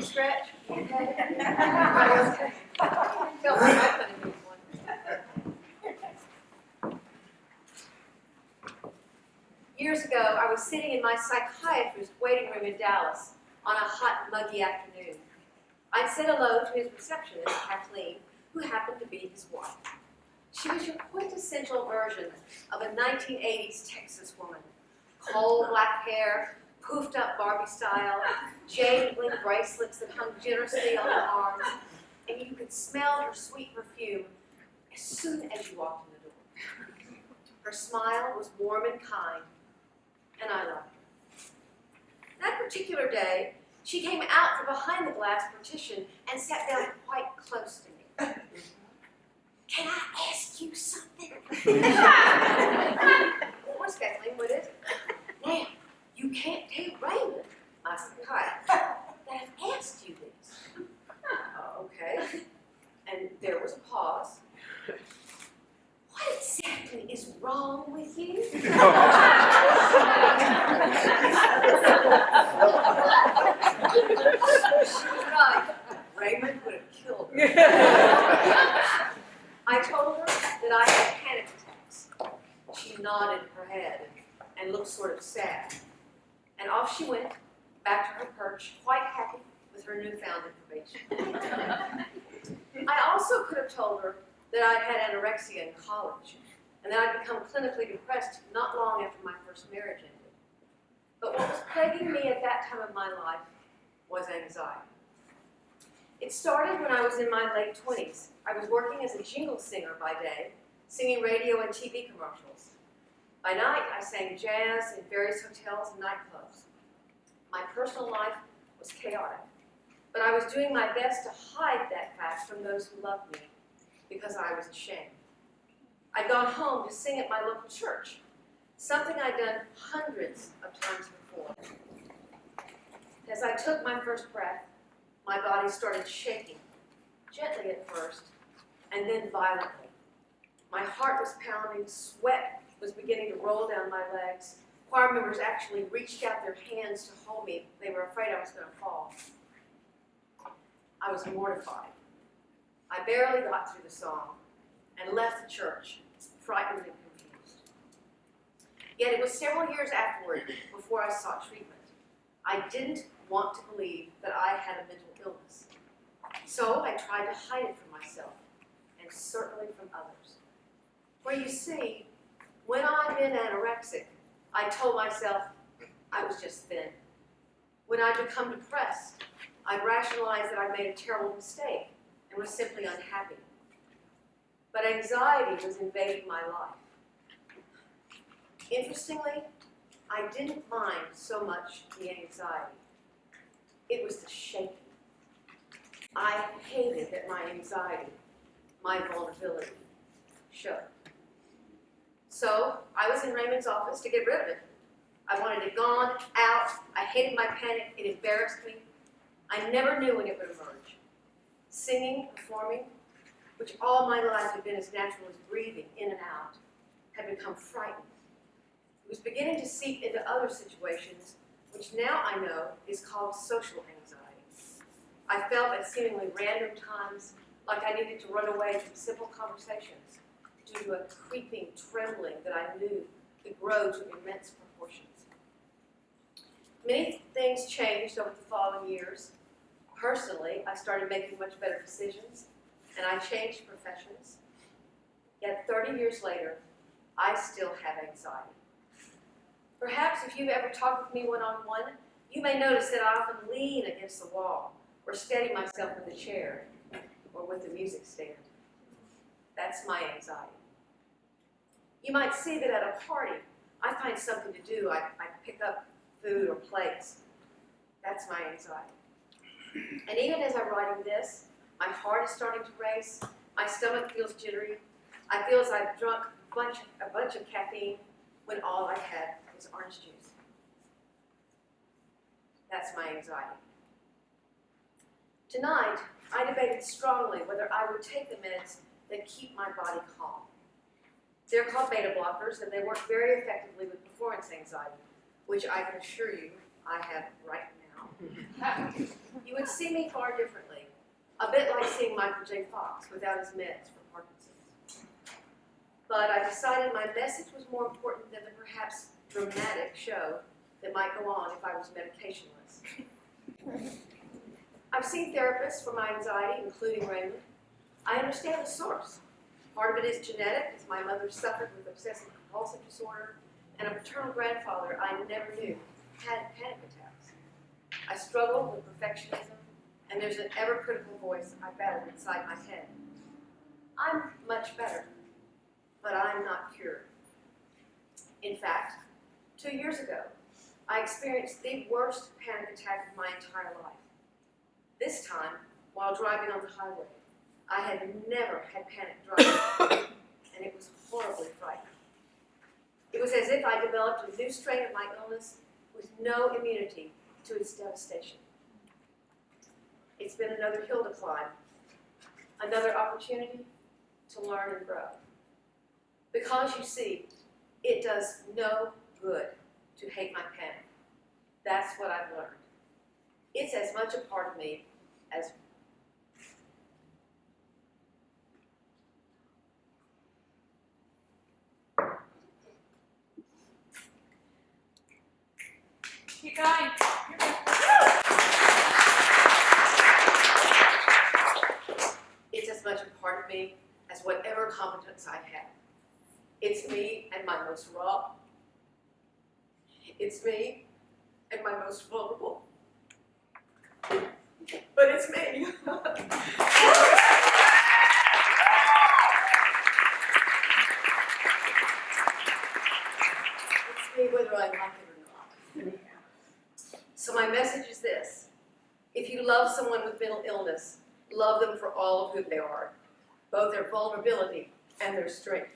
stretch? Okay. Okay. Felt like I couldn't use one. Years ago, I was sitting in my psychiatrist's waiting room in Dallas on a hot, muggy afternoon. I said hello to his receptionist, Kathleen, who happened to be his wife. She was your quintessential version of a 1980s Texas woman. Coal black hair, poofed up Barbie style, jade link bracelets that hung generously on her arms, and you could smell her sweet perfume as soon as you walked in the door. Her smile was warm and kind, and I loved her. That particular day, she came out from behind the glass partition and sat down quite close to me. Can I ask you something? Of course, Kathleen, what is it? Now, you can't tell Raymond, my psychiatrist, that I've asked you this. Okay. And there was a pause. What exactly is wrong with you? She was right. Raymond would have killed her. I told her that I had panic attacks. She nodded her head and looked sort of sad. And off she went, back to her perch, quite happy with her newfound information. I also could have told her that I'd had anorexia in college, and that I'd become clinically depressed not long after my first marriage ended. But what was plaguing me at that time of my life was anxiety. It started when I was in my late 20s. I was working as a jingle singer by day, singing radio and TV commercials. By night, I sang jazz in various hotels and nightclubs. My personal life was chaotic, but I was doing my best to hide that fact from those who loved me because I was ashamed. I'd gone home to sing at my local church, something I'd done hundreds of times before. As I took my first breath, my body started shaking, gently at first, and then violently. My heart was pounding, sweat was beginning to roll down my legs. Choir members actually reached out their hands to hold me. They were afraid I was going to fall. I was mortified. I barely got through the song and left the church, frightened and confused. Yet it was several years afterward before I sought treatment. I didn't want to believe that I had a mental illness. So I tried to hide it from myself, and certainly from others. For you see, when I'd been anorexic, I told myself I was just thin. When I'd become depressed, I'd rationalize that I'd made a terrible mistake and was simply unhappy. But anxiety was invading my life. Interestingly, I didn't mind so much the anxiety. It was the shaking. I hated that my anxiety, my vulnerability, shook. So I was in Raymond's office to get rid of it. I wanted it gone, out. I hated my panic. It embarrassed me. I never knew when it would emerge. Singing, performing, which all my life had been as natural as breathing in and out, had become frightening. It was beginning to seep into other situations, which now I know is called social anxiety. I felt at seemingly random times like I needed to run away from simple conversations due to a creeping trembling that I knew could grow to immense proportions. Many things changed over the following years. Personally, I started making much better decisions, and I changed professions. Yet 30 years later, I still have anxiety. Perhaps if you've ever talked with me one-on-one, you may notice that I often lean against the wall or steady myself with a chair or with a music stand. That's my anxiety. You might see that at a party, I find something to do. I pick up food or plates. That's my anxiety. And even as I'm writing this, my heart is starting to race. My stomach feels jittery. I feel as I've drunk a bunch of caffeine when all I had was orange juice. That's my anxiety. Tonight, I debated strongly whether I would take the meds that keep my body calm. They're called beta blockers, and they work very effectively with performance anxiety, which I can assure you I have right now. You would see me far differently, a bit like seeing Michael J. Fox without his meds for Parkinson's. But I decided my message was more important than the perhaps dramatic show that might go on if I was medicationless. I've seen therapists for my anxiety, including Raymond. I understand the source. Part of it is genetic, as my mother suffered with obsessive compulsive disorder, and a paternal grandfather I never knew had panic attacks. I struggled with perfectionism, and there's an ever-critical voice I battle inside my head. I'm much better, but I'm not cured. In fact, 2 years ago, I experienced the worst panic attack of my entire life. This time, while driving on the highway, I had never had panic driving, and it was horribly frightening. It was as if I developed a new strain of my illness with no immunity to its devastation. It's been another hill to climb, another opportunity to learn and grow. Because you see, it does no good to hate my panic. That's what I've learned. It's as much a part of me as keep going. It's as much a part of me as whatever competence I have. It's me and my most raw. It's me and my most vulnerable. But it's me. It's me whether I like it or not. So my message is this. If you love someone with mental illness, love them for all of who they are, both their vulnerability and their strength.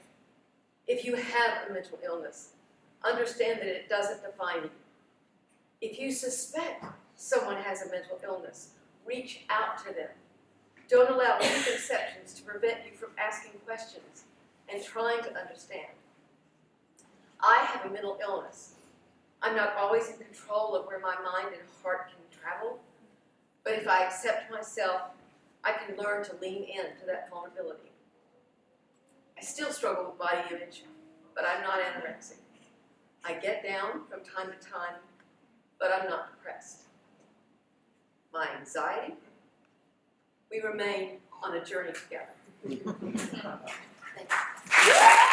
If you have a mental illness, understand that it doesn't define you. If you suspect someone has a mental illness, reach out to them. Don't allow preconceptions to prevent you from asking questions and trying to understand. I have a mental illness. I'm not always in control of where my mind and heart can travel, but if I accept myself, I can learn to lean into that vulnerability. I still struggle with body image, but I'm not anorexic. I get down from time to time, but I'm not depressed. My anxiety, we remain on a journey together. Thank you.